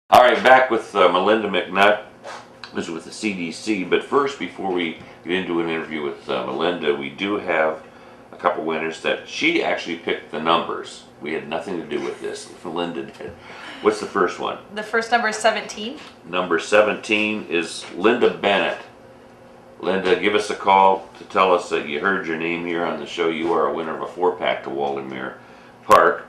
All right, back with Melinda McNutt. This is with the CDC. But first, before we get into an interview with Melinda, we do have a couple winners that she actually picked the numbers. We had nothing to do with this. Melinda did. What's the first one? The first number is 17. Number 17 is Linda Bennett. Linda, give us a call to tell us that you heard your name here on the show. You are a winner of a 4-pack to Waldenmere Park.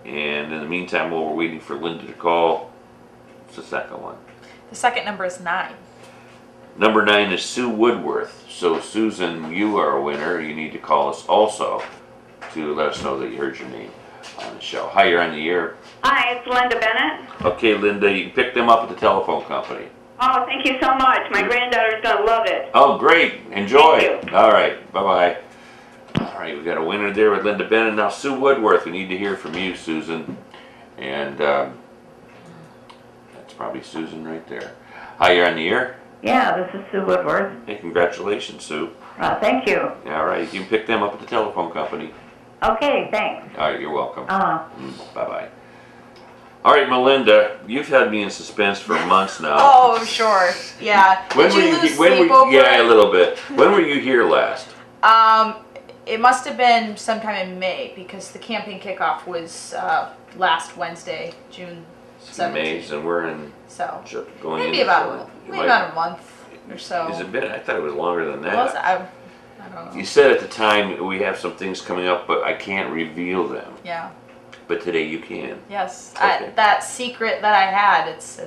And in the meantime, while we're waiting for Linda to call, what's the second one? The second number is 9. Number 9 is Sue Woodworth. So Susan, you are a winner. You need to call us also to let us know that you heard your name on the show. Hi, you're on the air. Hi, it's Linda Bennett. Okay, Linda, you can pick them up at the telephone company. Oh, thank you so much. My granddaughter's going to love it. Oh, great. Enjoy. Thank you. All right. Bye-bye. All right, we got a winner there with Linda Bennett. Now, Sue Woodworth, we need to hear from you, Susan. And that's probably Susan right there. Hi, you're on the air. Yeah, this is Sue Woodworth. Hey, congratulations, Sue. Thank you. All right, you can pick them up at the telephone company. Okay, thanks. All right, you're welcome. Bye-bye. All right, Melinda, you've had me in suspense for months now. Oh, I'm sure. Yeah. When Did were you you? lose When sleep were? over Yeah, a it? little bit. When were you here last? It must have been sometime in May because the campaign kickoff was last Wednesday, June 17th. May, and we're in. So Going maybe into about a month or so. Is it been? I thought it was longer than that. Was I don't know. You said at the time we have some things coming up, but I can't reveal them. Yeah. But today you can. Yes. Okay. That secret that I had. It's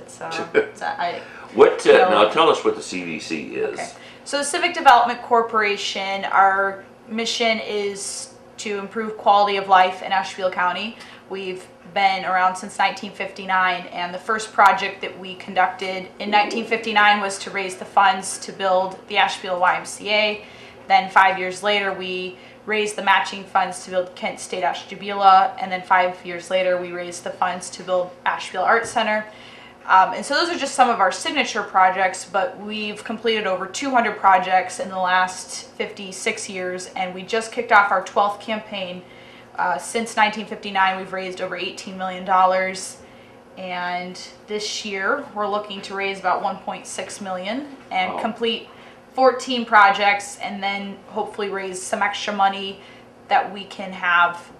What? No. Now tell us what the CDC is. Okay. So the Civic Development Corporation, our mission is to improve quality of life in Ashtabula County. We've been around since 1959, and the first project that we conducted in 1959 was to raise the funds to build the Ashtabula YMCA. Then 5 years later, we raised the matching funds to build Kent State Ashtabula, and then 5 years later, we raised the funds to build Ashtabula Art Center. And so those are just some of our signature projects, but we've completed over 200 projects in the last 56 years, and we just kicked off our 12th campaign. Since 1959, we've raised over $18 million, and this year we're looking to raise about $1.6 million and complete 14 projects, and then hopefully raise some extra money that we can have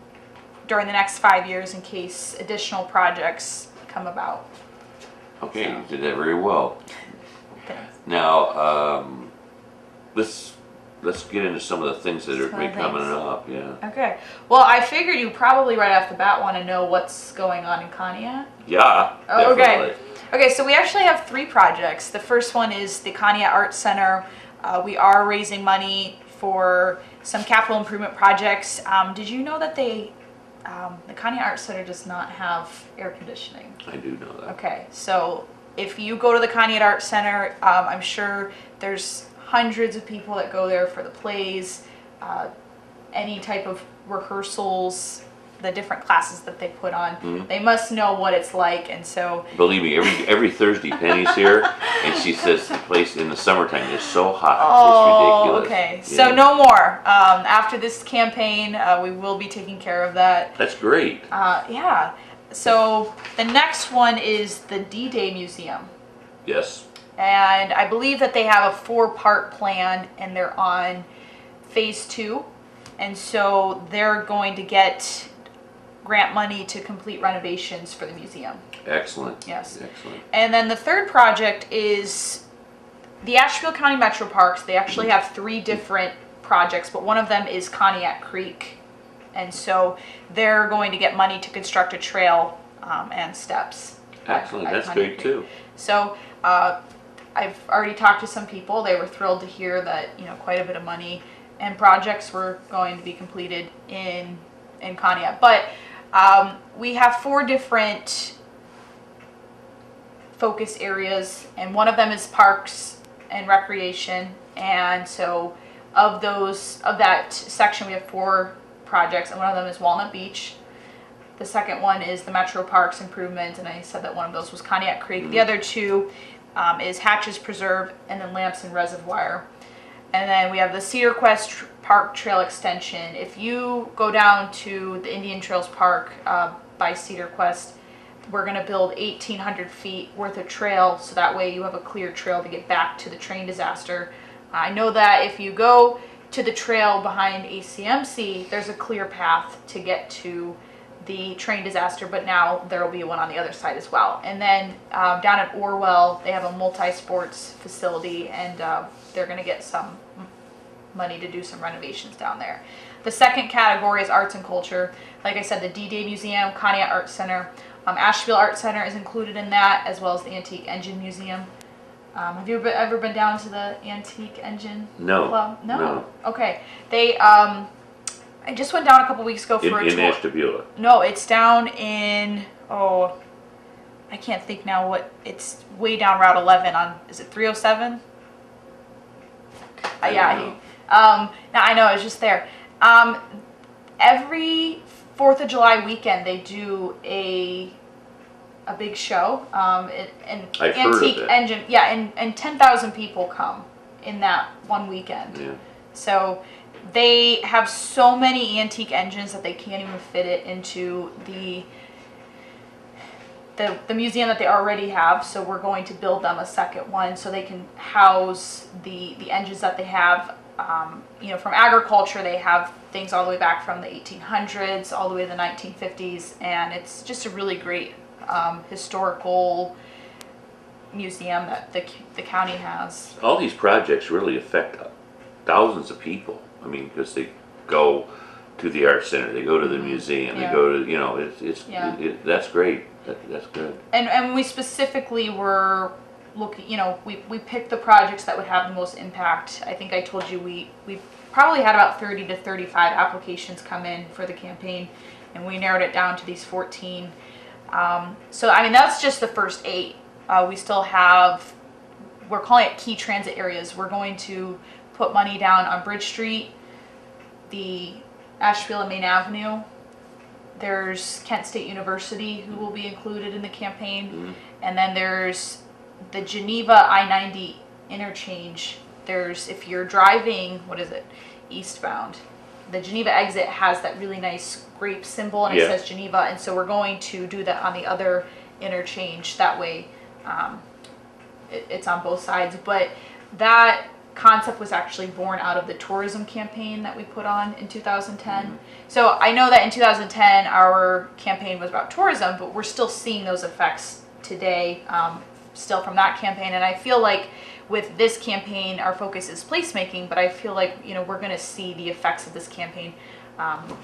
during the next 5 years in case additional projects come about. Okay, you did that very well. Thanks. Now, let's get into some of the things that are coming up. Yeah. Okay. Well, I figured you probably right off the bat want to know what's going on in Conneaut. Yeah. Oh, definitely. okay. Okay, so we actually have 3 projects. The first one is the Conneaut Art Center. We are raising money for some capital improvement projects. Did you know that the Conneaut Art Center does not have air conditioning? I do know that. Okay, so if you go to the Conneaut Art Center, I'm sure there's hundreds of people that go there for the plays, any type of rehearsals, the different classes that they put on. Mm-hmm. They must know what it's like, and so... Believe me, every Thursday Penny's here, and she says the place in the summertime is so hot. Oh, it's ridiculous. okay. Yeah. So no more. After this campaign, we will be taking care of that. That's great. Yeah. So the next one is the D-Day Museum. Yes. And I believe that they have a 4-part plan, and they're on phase 2. And so they're going to get grant money to complete renovations for the museum. Excellent. Yes. Excellent. And then the third project is the Ashtabula County Metro Parks. They actually have 3 different projects, but one of them is Conneaut Creek. And so they're going to get money to construct a trail and steps. Excellent. at That's Conneaut great Creek. too. So I've already talked to some people. They were thrilled to hear that, you know, quite a bit of money and projects were going to be completed in Conneaut. But we have 4 different focus areas, and one of them is parks and recreation. And so of that section, we have 4 projects, and one of them is Walnut Beach. The second one is the Metro Parks improvement, and I said that one of those was Conneaut Creek. The other 2 is Hatches Preserve and then Lamson Reservoir. And then we have the Cedar Quest Park Trail Extension. If you go down to the Indian Trails Park by Cedar Quest, we're going to build 1,800 feet worth of trail, so that way you have a clear trail to get back to the train disaster. I know that if you go to the trail behind ACMC, there's a clear path to get to the train disaster, but now there will be one on the other side as well. And then down at Orwell, they have a multi-sports facility, and they're going to get some money to do some renovations down there. The second category is arts and culture. Like I said, the D-Day Museum, Conneaut Art Center, Ashtabula Art Center is included in that, as well as the Antique Engine Museum. Have you ever been down to the Antique Engine Club? No. Okay. They I just went down a couple weeks ago for a tour. In Ashtabula? No, it's down in, I can't think now what, it's way down Route 11 on, is it 307? Yeah. No, I know, I was just there. Every 4th of July weekend, they do a big show. And I've Antique heard of it. Engine, yeah, and 10,000 people come in that one weekend. Yeah. So they have so many antique engines that they can't even fit it into the museum that they already have. So we're going to build them a second one so they can house the engines that they have. From agriculture, they have things all the way back from the 1800s all the way to the 1950s, and it's just a really great historical museum that the county has. All these projects really affect thousands of people. I mean, because they go to the art center, they go to the museum, Yeah. they go to, that's great. That's good. And we specifically were looking, we picked the projects that would have the most impact. I think I told you we probably had about 30 to 35 applications come in for the campaign, and we narrowed it down to these 14. So, I mean, that's just the first 8. We still have, we're calling it key transit areas. We're going to put money down on Bridge Street, the Ashtabula Main Avenue. There's Kent State University, who will be included in the campaign. Mm-hmm. And then there's the Geneva I-90 interchange. There's, if you're driving, eastbound, the Geneva exit has that really nice grape symbol, and it says Geneva, and so we're going to do that on the other interchange. That way it's on both sides. But that concept was actually born out of the tourism campaign that we put on in 2010. Mm-hmm. So I know that in 2010 our campaign was about tourism, but we're still seeing those effects today, still from that campaign. And I feel like with this campaign, our focus is placemaking, but I feel like we're going to see the effects of this campaign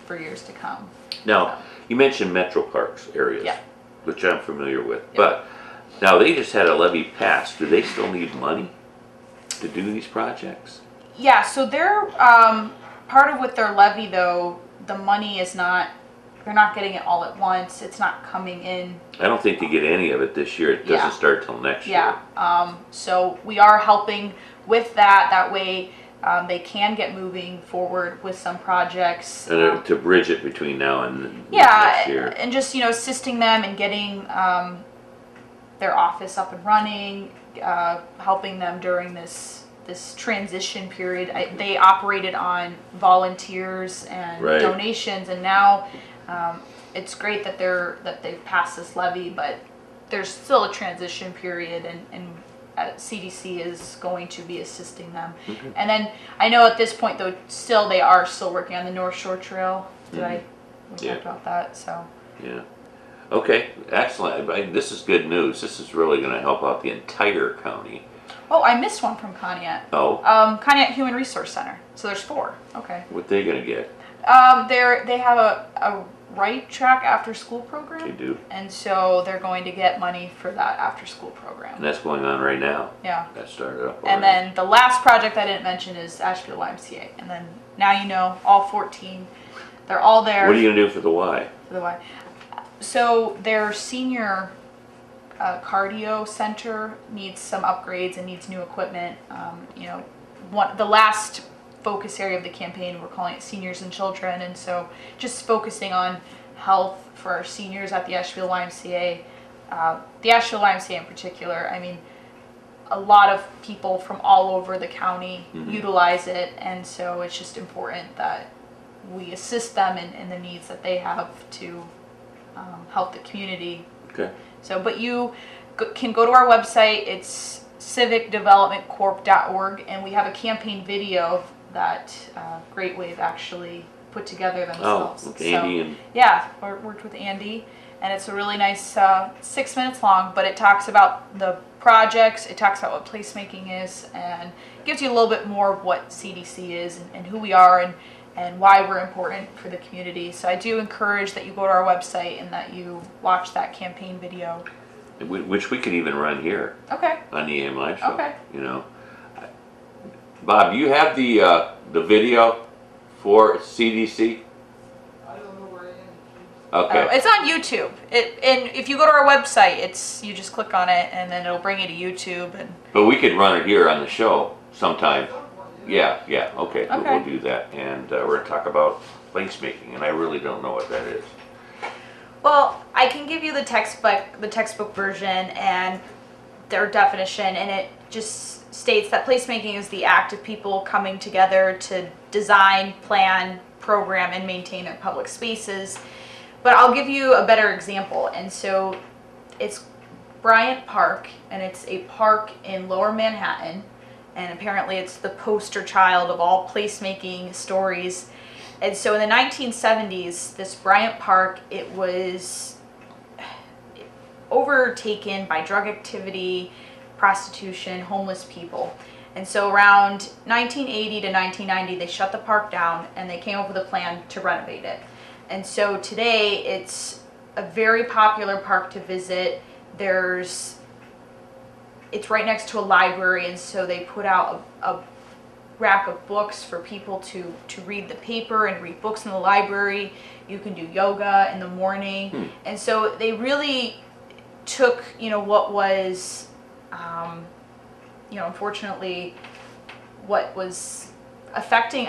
for years to come. Now, you mentioned metro parks areas, which I'm familiar with, Yeah. but now they just had a levy passed. Do they still need money to do these projects? Yeah, so they're part of with their levy, though, the money is not, they're not getting it all at once. It's not coming in. I don't think they get any of it this year. It doesn't start till next year. Yeah, so we are helping with that. That way they can get moving forward with some projects. And to bridge it between now and next year. And just, assisting them in getting their office up and running, helping them during this transition period. They operated on volunteers and donations, and now it's great that they've passed this levy, but there's still a transition period, and CDC is going to be assisting them. Mm-hmm. And then I know at this point, though, they are still working on the North Shore Trail. We talked about that, so. Yeah. Okay, excellent. This is good news. This is really going to help out the entire county. Oh, I missed one from Conneaut. Oh. Conneaut Human Resource Center. So there's 4. Okay. What they going to get? They have a right track after school program. They do. And so they're going to get money for that after school program. And that's going on right now. Yeah. That started up already. And then the last project I didn't mention is Ashtabula YMCA. And then now all 14, they're all there. What are you going to do for the Y? For the Y. So their senior cardio center needs some upgrades and needs new equipment. The last focus area of the campaign, we're calling it seniors and children, and so just focusing on health for our seniors at the Ashtabula YMCA. The Ashtabula YMCA in particular, I mean, a lot of people from all over the county utilize it, and so it's just important that we assist them in the needs that they have to help the community Okay. So, but you can go to our website. It's civicdevelopmentcorp.org, and we have a campaign video that Great Wave actually put together themselves. Oh, with Andy and... Yeah, worked with Andy, and it's a really nice 6 minutes long, but it talks about the projects, it talks about what placemaking is, and gives you a little bit more of what CDC is and who we are and why we're important for the community. So I do encourage that you go to our website and that you watch that campaign video. Which we could even run here. Okay. On the AM Live show. Okay. You know. Bob, do you have the video for CDC? I don't know where I am. Okay. It's on YouTube. And if you go to our website, you just click on it and then it'll bring you to YouTube. But we could run it here on the show sometime. Yeah, okay. Okay. We'll do that. And we're going to talk about placemaking, and I really don't know what that is. Well, I can give you the textbook version and their definition, and it just states that placemaking is the act of people coming together to design, plan, program, and maintain their public spaces. But I'll give you a better example. And so it's Bryant Park, and it's a park in Lower Manhattan, and apparently it's the poster child of all placemaking stories. And so in the 1970s, this Bryant Park, it was overtaken by drug activity, prostitution, homeless people. And so around 1980 to 1990, they shut the park down and they came up with a plan to renovate it. And so today, it's a very popular park to visit. It's right next to a library, and so they put out a rack of books for people to read the paper and read books in the library. You can do yoga in the morning. And so they really took, what was, unfortunately, what was affecting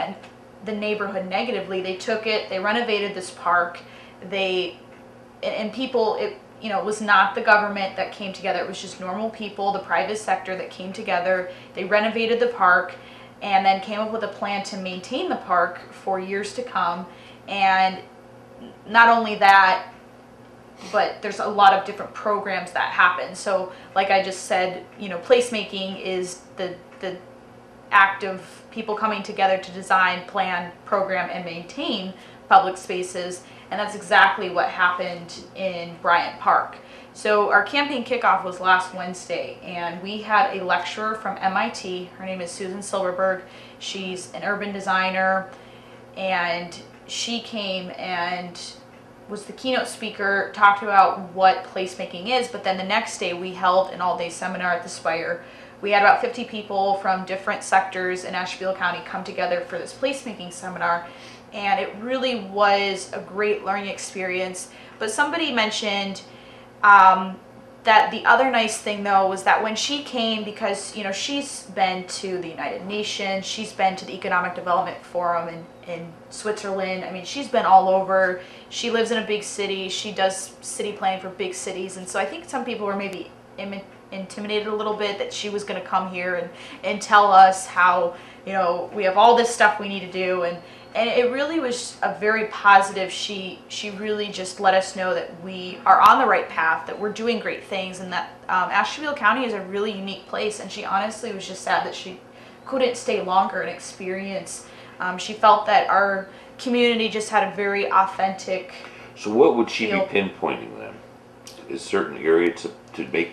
the neighborhood negatively. They took it, they renovated this park, and people, it was not the government that came together, it was just normal people, the private sector that came together. They renovated the park and then came up with a plan to maintain the park for years to come. And not only that, but there's a lot of different programs that happen. So like I just said, placemaking is the act of people coming together to design, plan, program, and maintain public spaces. And that's exactly what happened in Bryant Park. So our campaign kickoff was last Wednesday, and we had a lecturer from MIT. Her name is Susan Silverberg. She's an urban designer, and she came and was the keynote speaker, talked about what placemaking is. But then the next day we held an all-day seminar at the Spire. We had about 50 people from different sectors in Ashtabula County come together for this placemaking seminar, and it really was a great learning experience. But somebody mentioned that the other nice thing though was that when she came, because she's been to the United Nations, she's been to the Economic Development Forum in Switzerland. I mean, she's been all over. She lives in a big city. She does city planning for big cities, and so I think some people were maybe intimidated a little bit that she was going to come here and tell us how we have all this stuff we need to do, and it really was a very positive. She really just let us know that we are on the right path, that we're doing great things, and that Ashtabula County is a really unique place. And she honestly was just sad that she couldn't stay longer and experience. She felt that our community just had a very authentic. So what would she feel. be pinpointing then? Is certain area to make?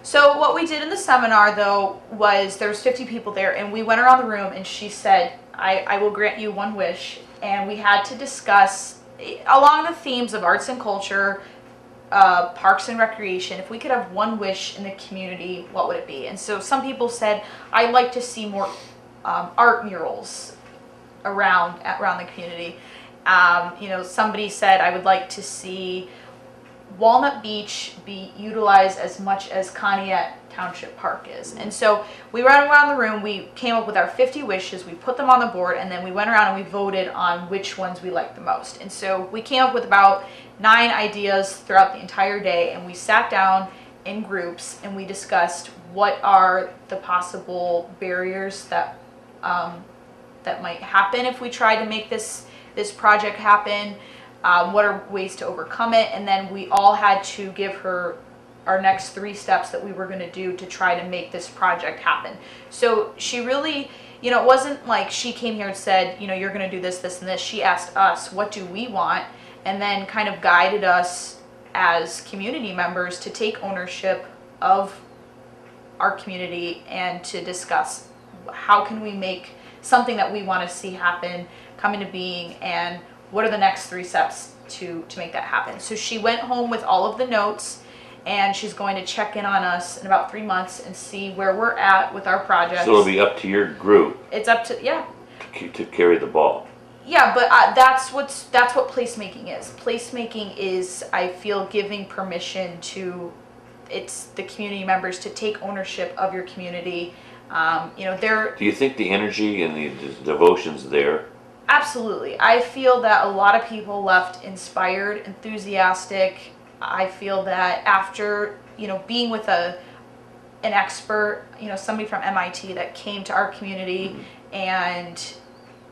So what we did in the seminar though was there was 50 people there, and we went around the room and she said, I will grant you one wish. And we had to discuss along the themes of arts and culture, parks and recreation. If we could have one wish in the community, what would it be? And so some people said, I'd like to see more art murals around the community. Somebody said, I would like to see Walnut Beach be utilized as much as Conneaut Township Park is. And so we went around the room, we came up with our 50 wishes, we put them on the board, and then we went around and we voted on which ones we liked the most. And so we came up with about 9 ideas throughout the entire day, and we sat down in groups and we discussed what are the possible barriers that that might happen if we tried to make this project happen. what are ways to overcome it, and then we all had to give her our next 3 steps that we were going to do to try to make this project happen. So she really, you know, it wasn't like she came here and said, you know, you're going to do this, this, and this. She asked us, what do we want? And then kind of guided us as community members to take ownership of our community and to discuss how can we make something that we want to see happen come into being, and what are the next 3 steps to make that happen. So she went home with all of the notes, and she's going to check in on us in about 3 months and see where we're at with our projects. So it'll be up to your group. It's up to, yeah. To carry the ball. Yeah, but that's what placemaking is. Placemaking is, I feel, giving permission to the community members to take ownership of your community. You know, Do you think the energy and the devotion's there? Absolutely. I feel that a lot of people left inspired, enthusiastic. I feel that after, you know, being with an expert, you know, somebody from MIT that came to our community and,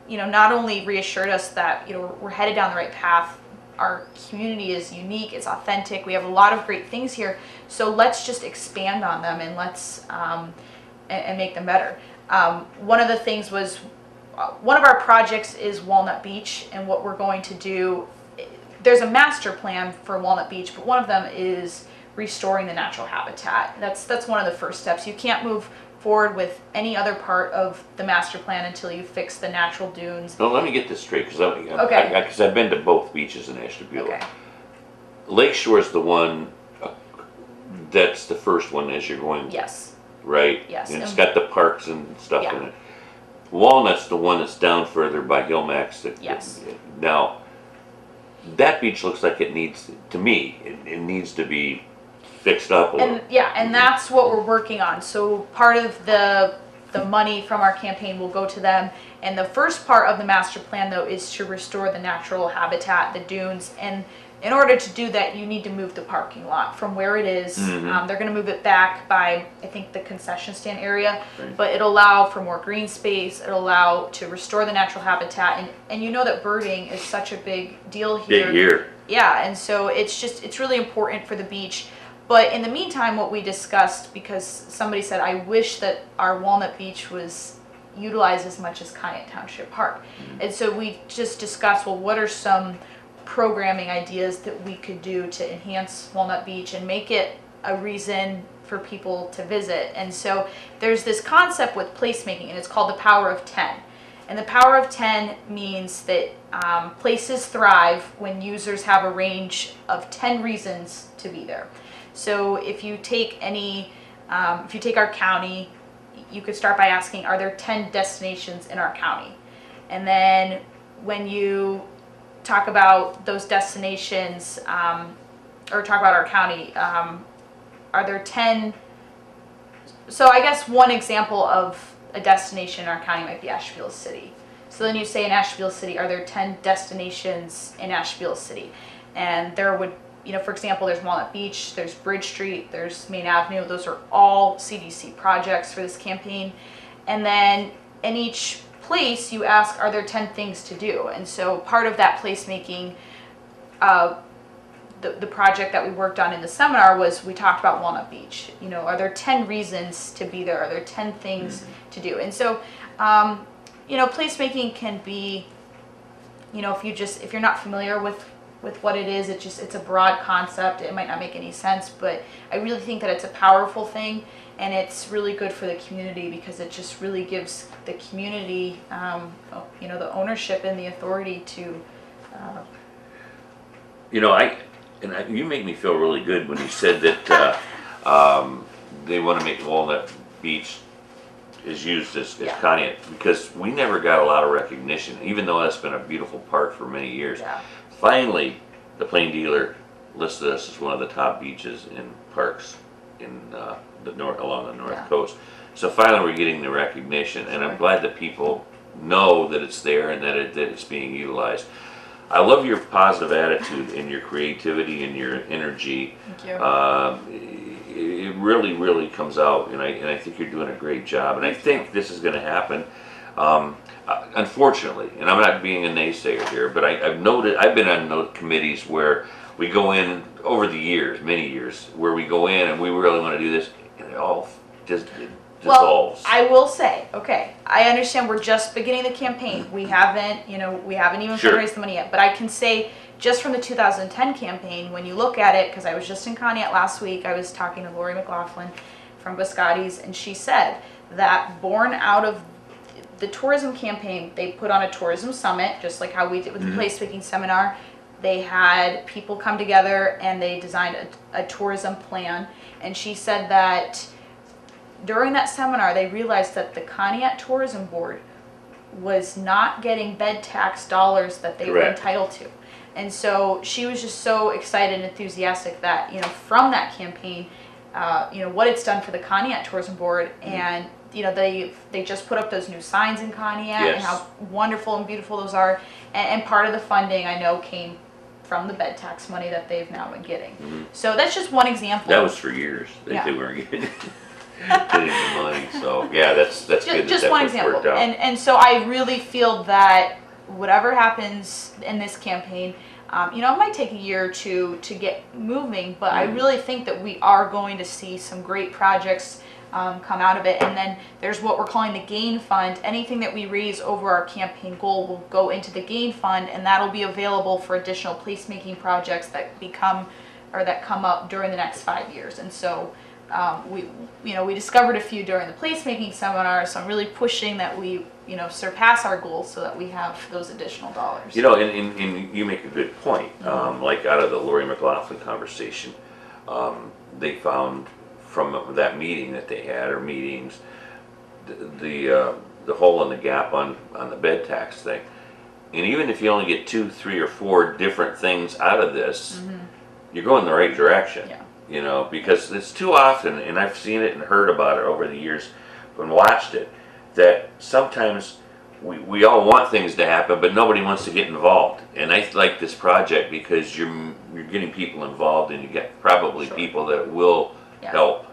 you know, not only reassured us that, you know, we're headed down the right path, our community is unique, it's authentic, we have a lot of great things here, so let's just expand on them and let's and make them better. One of the things was, one of our projects is Walnut Beach, and what we're going to do, there's a master plan for Walnut Beach, but one of them is restoring the natural habitat. That's one of the first steps. You can't move forward with any other part of the master plan until you fix the natural dunes. No, let me get this straight, because Okay. I've been to both beaches in Ashtabula. Okay. Lakeshore's the one, that's the first one as you're going, Yes. right? Yes. And it's got the parks and stuff Yeah. in it. Walnut's the one that's down further by Hillmax. Yes. Now, that beach looks like it needs, to me, it needs to be fixed up a little. And yeah, and that's what we're working on. So part of the money from our campaign will go to them. And the first part of the master plan, though, is to restore the natural habitat, the dunes. And in order to do that, you need to move the parking lot from where it is. Mhm. They're going to move it back by, I think, the concession stand area. Right. But it'll allow for more green space. It'll allow to restore the natural habitat. And you know that birding is such a big deal here. Big here. Yeah, and so it's really important for the beach. But in the meantime, what we discussed, because somebody said, I wish that our Walnut Beach was utilized as much as Conneaut Township Park. And so we just discussed, well, what are some programming ideas that we could do to enhance Walnut Beach and make it a reason for people to visit. And so there's this concept with placemaking, and it's called the power of 10. And the power of 10 means that places thrive when users have a range of 10 reasons to be there. So if you take our county, you could start by asking, are there 10 destinations in our county? And then when you talk about those destinations, or talk about our county, are there 10, so I guess one example of a destination in our county might be Ashtabula City. So then you say in Ashtabula City, are there 10 destinations in Ashtabula City? And there would, you know, for example, there's Walnut Beach, there's Bridge Street, there's Main Avenue. Those are all CDC projects for this campaign. And then in each place, you ask, are there 10 things to do? And so part of that placemaking, the project that we worked on in the seminar was, we talked about Walnut Beach. You know, are there 10 reasons to be there? Are there 10 things to do? And so, you know, placemaking can be, you know, if you're not familiar with what it is, it's a broad concept. It might not make any sense, but I really think that it's a powerful thing, and it's really good for the community because it just really gives the community, you know, the ownership and the authority to. You know, you make me feel really good when you said that they want to make Walnut Beach is used as Yeah. Conneaut, because we never got a lot of recognition, even though that's been a beautiful park for many years. Yeah. Finally, the Plain Dealer listed us as one of the top beaches in parks in along the north Yeah. coast. So finally, we're getting the recognition, and I'm Sure. glad that people know that it's there and that it's being utilized. I love your positive attitude and your creativity and your energy. Thank you. It really, really comes out, and I think you're doing a great job. And I think this is going to happen. unfortunately, and I'm not being a naysayer here, but I've noted, I've been on those committees where we go in over the years, many years, where we go in and we really want to do this, and it all just dissolves. I will say, okay, I understand we're just beginning the campaign. We haven't even Sure. fundraised the money yet. But I can say, just from the 2010 campaign, when you look at it, because I was just in Conneaut last week, I was talking to Lori McLaughlin from Biscotti's, and she said that born out of the tourism campaign, they put on a tourism summit, just like how we did with the placemaking seminar. They had people come together and they designed a tourism plan. And she said that during that seminar, they realized that the Conneaut Tourism Board was not getting bed tax dollars that they were Correct. entitled to. And so she was just so excited and enthusiastic that, from that campaign, what it's done for the Conneaut Tourism Board. And, they just put up those new signs in Conneaut and Yes. how wonderful and beautiful those are. And part of the funding, I know, came from the bed tax money that they've now been getting. So that's just one example. That was for years. They weren't getting the money. So yeah, that's good. Just that one was example. worked out. And so I really feel that whatever happens in this campaign, it might take a year or two to get moving, but I really think that we are going to see some great projects come out of it. And then there's what we're calling the GAIN Fund. Anything that we raise over our campaign goal will go into the GAIN Fund, and that'll be available for additional placemaking projects that come up during the next 5 years. And so we discovered a few during the placemaking seminar, so I'm really pushing that we surpass our goals so that we have those additional dollars. And you make a good point. Like out of the Lori McLaughlin conversation, they found from that meeting that they had, or meetings, the hole in the gap on the bed tax thing. And even if you only get 2, 3, or 4 different things out of this, you're going in the right direction. Yeah. Because it's too often, and I've seen it and heard about it over the years and watched it, that sometimes we all want things to happen, but nobody wants to get involved. And I like this project because you're getting people involved, and you get probably people that will help,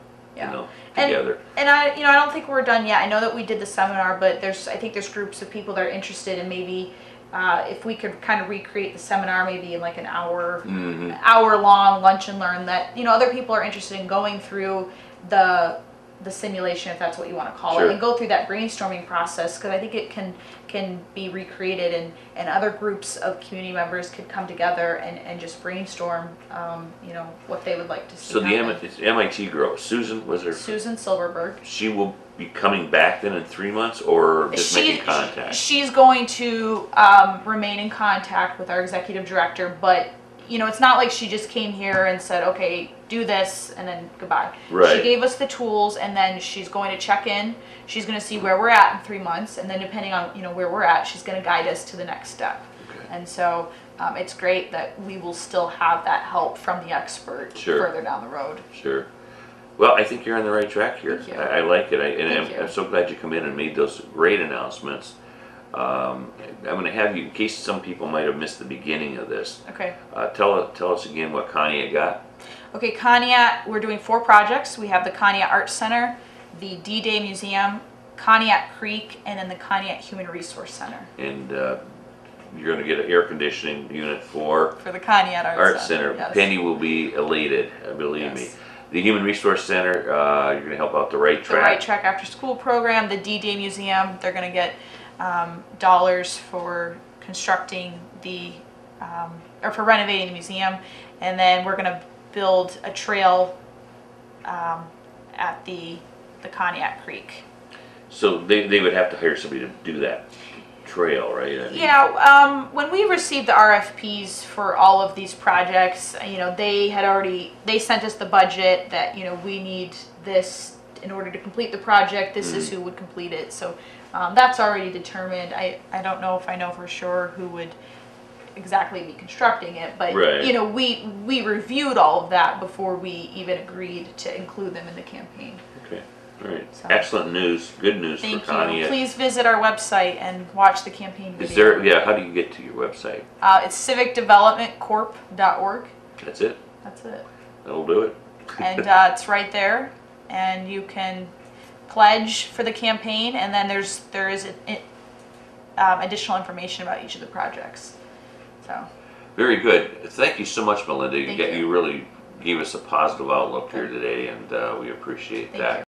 together. And I don't think we're done yet. I know that we did the seminar, but I think there's groups of people that are interested in maybe if we could kind of recreate the seminar, maybe in like an hour long lunch and learn, that other people are interested in going through the simulation, if that's what you want to call it, and go through that brainstorming process, because I think it can be recreated, and other groups of community members could come together and just brainstorm what they would like to see. So happen. the MIT girl, Susan, was her? Susan Silverberg. She will be coming back then in 3 months, or just making contact? She's going to remain in contact with our executive director, but it's not like she just came here and said, okay, do this, and then goodbye. Right. She gave us the tools, and then she's going to check in. She's going to see where we're at in 3 months, and then depending on where we're at, she's going to guide us to the next step. Okay. And so it's great that we will still have that help from the expert further down the road. Sure. Well, I think you're on the right track here. Thank you. I like it, Thank you. I'm so glad you come in and made those great announcements. I'm going to have you, in case some people might have missed the beginning of this, Okay. tell us again what Conneaut got. Okay, Conneaut, we're doing 4 projects. We have the Conneaut Arts Center, the D-Day Museum, Conneaut Creek, and then the Conneaut Human Resource Center. And you're going to get an air conditioning unit for the Conneaut Arts Center. Yes. Penny will be elated, believe me. Yes. The Human Resource Center, you're going to help out the Right Track. The Right Track After School program, the D-Day Museum, they're going to get dollars for constructing or for renovating the museum, and then we're going to build a trail at the Conneaut Creek. So they would have to hire somebody to do that trail, right? I mean, Yeah, when we received the RFPs for all of these projects, they sent us the budget that, we need this in order to complete the project. This is who would complete it. So that's already determined. I don't know if I know for sure who would exactly be constructing it, but Right. we reviewed all of that before we even agreed to include them in the campaign. Okay, all right. So- Excellent news, good news Thank for you. Conneaut. Please visit our website and watch the campaign video. Is there, how do you get to your website? It's civicdevelopmentcorp.org. That's it? That's it. That'll do it? And it's right there, and you can pledge for the campaign, and then there is additional information about each of the projects. So, Very good. Thank you so much, Melinda. Thank you. You really gave us a positive outlook here today, and we appreciate Thank that. you.